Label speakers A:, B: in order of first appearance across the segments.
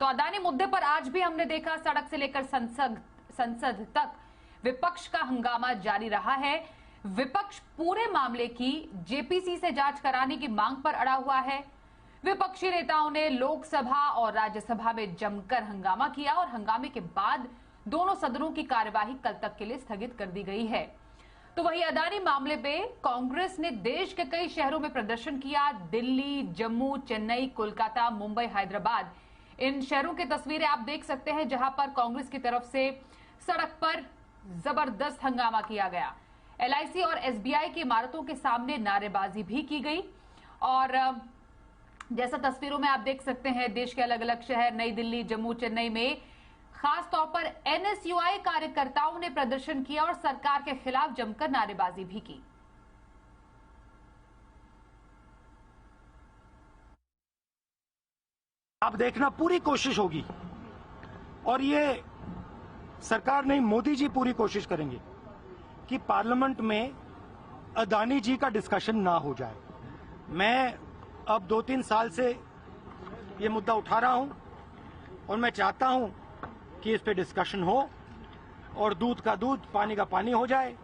A: तो अदानी मुद्दे पर आज भी हमने देखा सड़क से लेकर संसद तक विपक्ष का हंगामा जारी रहा है। विपक्ष पूरे मामले की जेपीसी से जांच कराने की मांग पर अड़ा हुआ है। विपक्षी नेताओं ने लोकसभा और राज्यसभा में जमकर हंगामा किया और हंगामे के बाद दोनों सदनों की कार्यवाही कल तक के लिए स्थगित कर दी गई है। तो वहीं अदानी मामले पे कांग्रेस ने देश के कई शहरों में प्रदर्शन किया। दिल्ली, जम्मू, चेन्नई, कोलकाता, मुंबई, हैदराबाद, इन शहरों की तस्वीरें आप देख सकते हैं जहां पर कांग्रेस की तरफ से सड़क पर जबरदस्त हंगामा किया गया। एलआईसी और एसबीआई की इमारतों के सामने नारेबाजी भी की गई और जैसा तस्वीरों में आप देख सकते हैं देश के अलग अलग शहर, नई दिल्ली, जम्मू, चेन्नई में खास तौर पर एनएसयूआई कार्यकर्ताओं ने प्रदर्शन किया और सरकार के खिलाफ जमकर नारेबाजी भी की।
B: आप देखना पूरी कोशिश होगी और ये सरकार नहीं, मोदी जी पूरी कोशिश करेंगे कि पार्लियामेंट में अदानी जी का डिस्कशन ना हो जाए। मैं अब 2-3 साल से ये मुद्दा उठा रहा हूं और मैं चाहता हूं कि इस पे डिस्कशन हो और दूध का दूध, पानी का पानी हो जाए।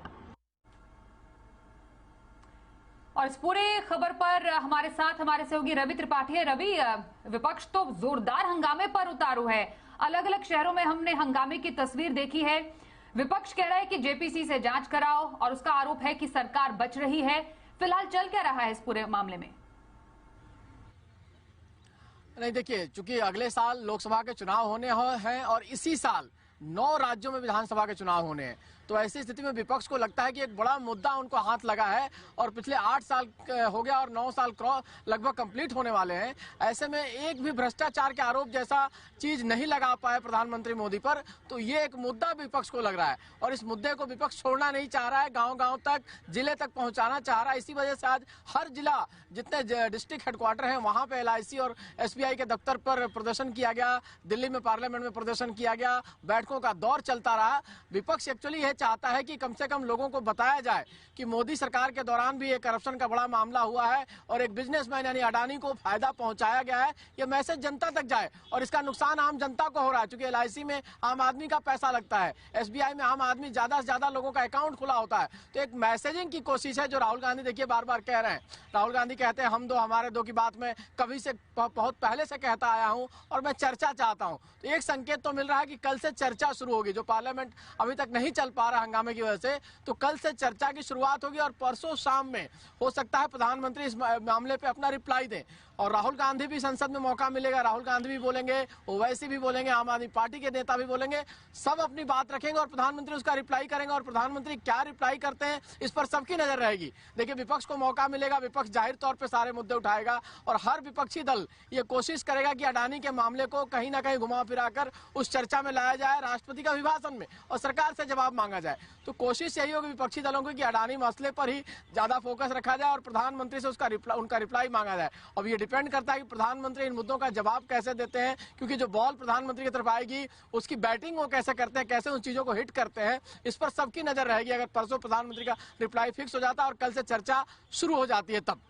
A: और इस पूरे खबर पर हमारे साथ हमारे सहयोगी रवि त्रिपाठी है। रवि, विपक्ष तो जोरदार हंगामे पर उतारू है। अलग अलग शहरों में हमने हंगामे की तस्वीर देखी है। विपक्ष कह रहा है कि जेपीसी से जांच कराओ और उसका आरोप है कि सरकार बच रही है। फिलहाल चल क्या रहा है इस पूरे मामले में?
C: नहीं, देखिए, चूंकि अगले साल लोकसभा के चुनाव होने हैं और इसी साल 9 राज्यों में विधानसभा के चुनाव होने हैं, तो ऐसी स्थिति में विपक्ष को लगता है कि एक बड़ा मुद्दा उनको हाथ लगा है और पिछले 8 साल हो गया और 9 साल लगभग कंप्लीट होने वाले हैं। ऐसे में एक भी भ्रष्टाचार के आरोप जैसा चीज नहीं लगा पाए प्रधानमंत्री मोदी पर, तो ये एक मुद्दा विपक्ष को लग रहा है और इस मुद्दे को विपक्ष छोड़ना नहीं चाह रहा है, गांव-गांव तक, जिले तक पहुंचाना चाह रहा है। इसी वजह से आज हर जिला, जितने डिस्ट्रिक्ट हेडक्वार्टर हैं, वहां पे एलआईसी और एसबीआई के दफ्तर पर प्रदर्शन किया गया। दिल्ली में पार्लियामेंट में प्रदर्शन किया गया, बैठकों का दौर चलता रहा। विपक्ष एक्चुअली चाहता है कि कम से कम लोगों को बताया जाए कि मोदी सरकार के दौरान भी एक करप्शन का बड़ा मामला हुआ है और एक बिजनेसमैन यानी अडानी को फायदा पहुंचाया गया है। ये मैसेज जनता तक जाए और इसका नुकसान आम जनता को हो रहा है, क्योंकि एलआईसी में आम आदमी का पैसा लगता है, एसबीआई में आम आदमी ज्यादा से ज्यादा लोगों का अकाउंट खुला होता है। तो एक मैसेजिंग की कोशिश है जो राहुल गांधी देखिए बार बार कह रहे हैं। राहुल गांधी कहते हैं हम दो हमारे दो की बात में कभी से बहुत पहले से कहता आया हूं और मैं चर्चा चाहता हूं। तो एक संकेत तो मिल रहा है कि कल से चर्चा शुरू होगी। जो पार्लियामेंट अभी तक नहीं चल पा रहा हंगामे की वजह से, तो कल से चर्चा की शुरुआत होगी और परसों शाम में हो सकता है प्रधानमंत्री इस मामले पे अपना रिप्लाई दें और राहुल गांधी भी संसद में मौका मिलेगा। राहुल गांधी भी बोलेंगे, ओवैसी भी बोलेंगे, आम आदमी पार्टी के नेता भी बोलेंगे, सब अपनी बात रखेंगे और प्रधानमंत्री उसका रिप्लाई करेंगे। और प्रधानमंत्री क्या रिप्लाई करते हैं इस पर सबकी नजर रहेगी। देखिए, विपक्ष को मौका मिलेगा, विपक्ष जाहिर तौर पर सारे मुद्दे उठाएगा और हर विपक्षी दल ये कोशिश करेगा कि अडानी के मामले को कहीं ना कहीं घुमा फिरा कर उस चर्चा में लाया जाए, राष्ट्रपति का अभिभाषण में, और सरकार से जवाब मांगा जाए। तो कोशिश यही होगी विपक्षी दलों की कि अडानी मसले पर ही ज्यादा फोकस रखा जाए और प्रधानमंत्री से उनका रिप्लाई मांगा जाए। अब ये डिपेंड करता है कि प्रधानमंत्री इन मुद्दों का जवाब कैसे देते हैं, क्योंकि जो बॉल प्रधानमंत्री की तरफ आएगी उसकी बैटिंग वो कैसे करते हैं, कैसे उन चीजों को हिट करते हैं, इस पर सबकी नजर रहेगी। अगर परसों प्रधानमंत्री का रिप्लाई फिक्स हो जाता है और कल से चर्चा शुरू हो जाती है तब